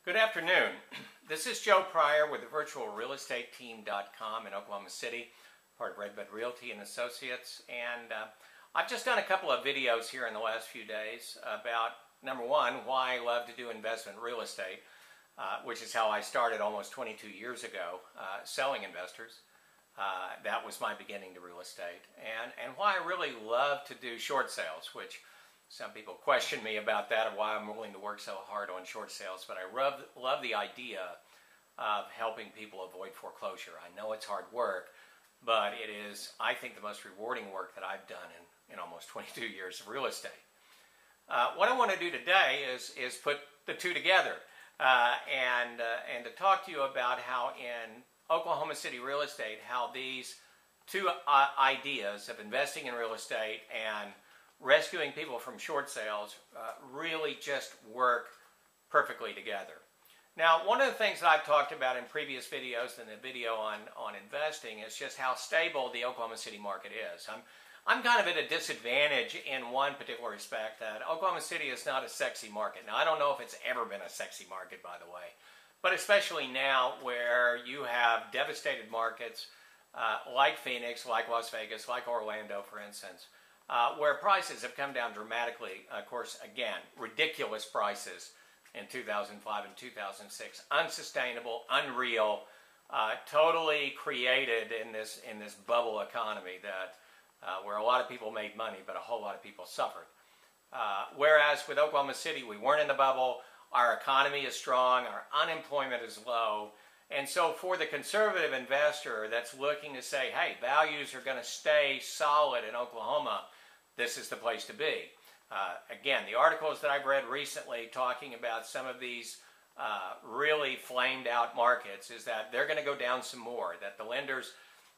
Good afternoon. This is Joe Pryor with the virtualrealestateteam.com in Oklahoma City, part of Redbud Realty and Associates. And I've just done a couple of videos here in the last few days about, number one, why I love to do investment real estate, which is how I started almost 22 years ago selling investors. That was my beginning to real estate. And why I really love to do short sales, which some people question me about that, or why I'm willing to work so hard on short sales, but I love the idea of helping people avoid foreclosure. I know it's hard work, but it is, I think, the most rewarding work that I've done in almost 22 years of real estate. What I want to do today is put the two together and to talk to you about how in Oklahoma City real estate, how these two ideas of investing in real estate and rescuing people from short sales really just work perfectly together. Now, one of the things that I've talked about in previous videos and the video on investing is just how stable the Oklahoma City market is. I'm kind of at a disadvantage in one particular respect, that Oklahoma City is not a sexy market. Now, I don't know if it's ever been a sexy market, by the way, but especially now where you have devastated markets like Phoenix, like Las Vegas, like Orlando, for instance, where prices have come down dramatically. Of course, again, ridiculous prices in 2005 and 2006, unsustainable, unreal, totally created in this bubble economy that where a lot of people made money, but a whole lot of people suffered. Whereas with Oklahoma City, we weren't in the bubble. Our economy is strong. Our unemployment is low. And so for the conservative investor that's looking to say, hey, values are going to stay solid in Oklahoma, this is the place to be. Again, the articles that I've read recently talking about some of these really flamed out markets is that they're going to go down some more, that the lenders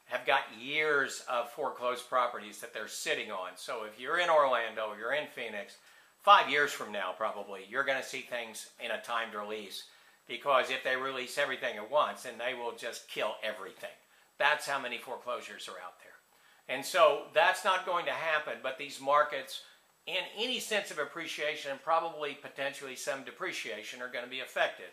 have got years of foreclosed properties that they're sitting on. So if you're in Orlando, or you're in Phoenix, 5 years from now probably, you're going to see things in a timed release, because if they release everything at once, then they will just kill everything. That's how many foreclosures are out there. And so that's not going to happen, but these markets, in any sense of appreciation and probably potentially some depreciation, are going to be affected.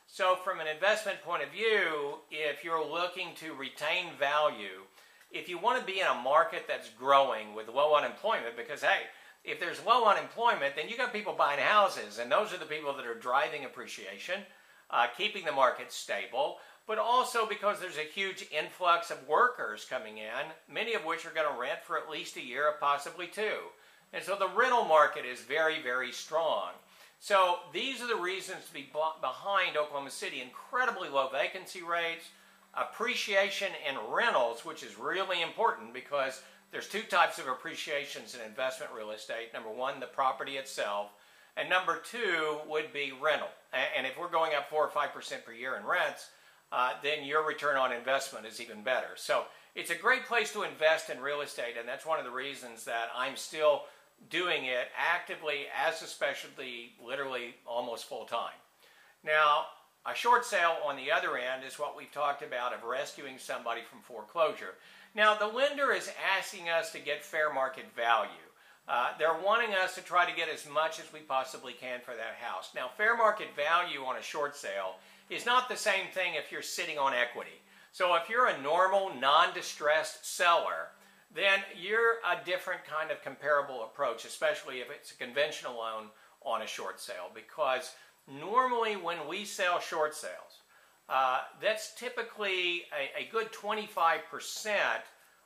So from an investment point of view, if you're looking to retain value, if you want to be in a market that's growing with low unemployment, because hey, if there's low unemployment, then you got people buying houses, and those are the people that are driving appreciation, keeping the market stable, but also because there's a huge influx of workers coming in, many of which are going to rent for at least a year, possibly two. And so the rental market is very, very strong. So these are the reasons to be behind Oklahoma City. Incredibly low vacancy rates, appreciation in rentals, which is really important because there's two types of appreciations in investment real estate. Number one, the property itself, and number two would be rental. And if we're going up 4 or 5% per year in rents, then your return on investment is even better. So it's a great place to invest in real estate, and that's one of the reasons that I'm still doing it actively as a specialty, literally almost full time. Now, a short sale on the other end is what we've talked about, of rescuing somebody from foreclosure. Now, the lender is asking us to get fair market value. They're wanting us to try to get as much as we possibly can for that house. Now, fair market value on a short sale is not the same thing if you're sitting on equity. So if you're a normal, non-distressed seller, then you're a different kind of comparable approach, especially if it's a conventional loan on a short sale, because normally when we sell short sales, that's typically a good 25%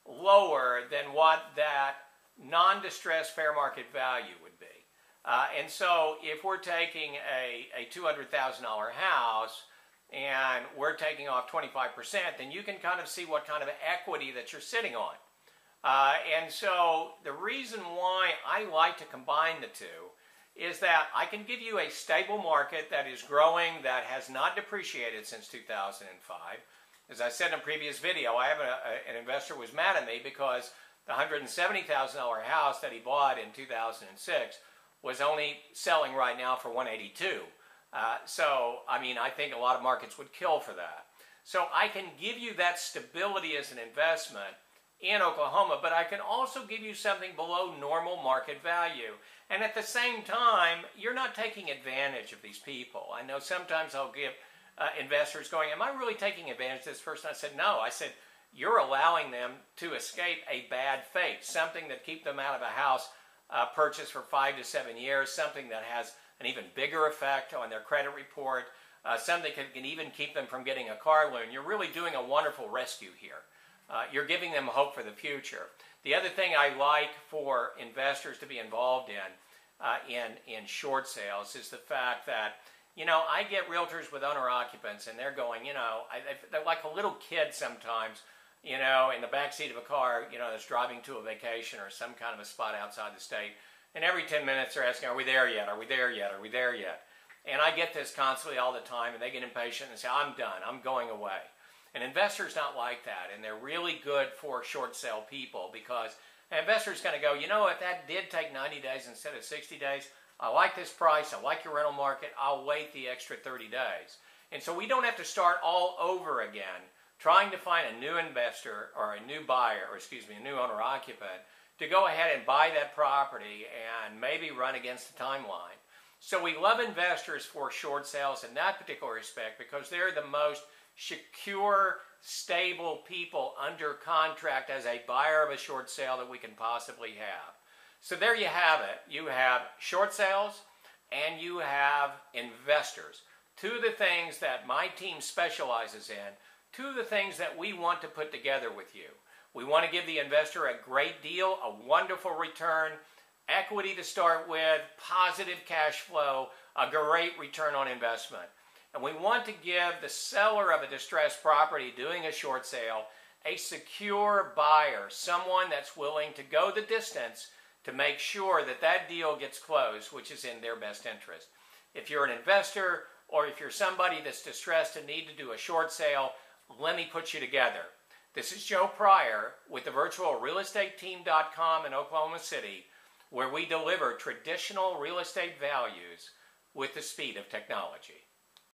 lower than what that non-distressed fair market value would be. And so if we're taking a $200,000 house and we're taking off 25%, then you can kind of see what kind of equity that you're sitting on. And so the reason why I like to combine the two is that I can give you a stable market that is growing, that has not depreciated since 2005. As I said in a previous video, I have an investor who was mad at me because the $170,000 house that he bought in 2006 was only selling right now for $182,000. So, I mean, I think a lot of markets would kill for that. So I can give you that stability as an investment in Oklahoma, but I can also give you something below normal market value. And at the same time, you're not taking advantage of these people. I know sometimes I'll give investors going, am I really taking advantage of this person? I said, no. I said, you're allowing them to escape a bad fate, something that keep them out of a house purchased for 5 to 7 years, something that has an even bigger effect on their credit report, something that can even keep them from getting a car loan. You're really doing a wonderful rescue here. You're giving them hope for the future. The other thing I like for investors to be involved in short sales is the fact that, you know, I get realtors with owner-occupants, and they're going, you know, they're like a little kid sometimes, you know, in the backseat of a car, you know, that's driving to a vacation or some kind of a spot outside the state. And every 10 minutes they're asking, are we there yet? Are we there yet? Are we there yet? And I get this constantly all the time, and they get impatient and say, I'm done. I'm going away. An investor's not like that, and they're really good for short sale people because an investor's going to go, you know what, that did take 90 days instead of 60 days. I like this price. I like your rental market. I'll wait the extra 30 days. And so we don't have to start all over again trying to find a new investor or a new buyer, or excuse me, a new owner-occupant to go ahead and buy that property and maybe run against the timeline. So we love investors for short sales in that particular respect because they're the most secure, stable people under contract as a buyer of a short sale that we can possibly have. So there you have it. You have short sales and you have investors. Two of the things that my team specializes in, two of the things that we want to put together with you. We want to give the investor a great deal, a wonderful return, equity to start with, positive cash flow, a great return on investment. And we want to give the seller of a distressed property doing a short sale a secure buyer, someone that's willing to go the distance to make sure that that deal gets closed, which is in their best interest. If you're an investor or if you're somebody that's distressed and need to do a short sale, let me put you together. This is Joe Pryor with the virtualrealestateteam.com in Oklahoma City, where we deliver traditional real estate values with the speed of technology.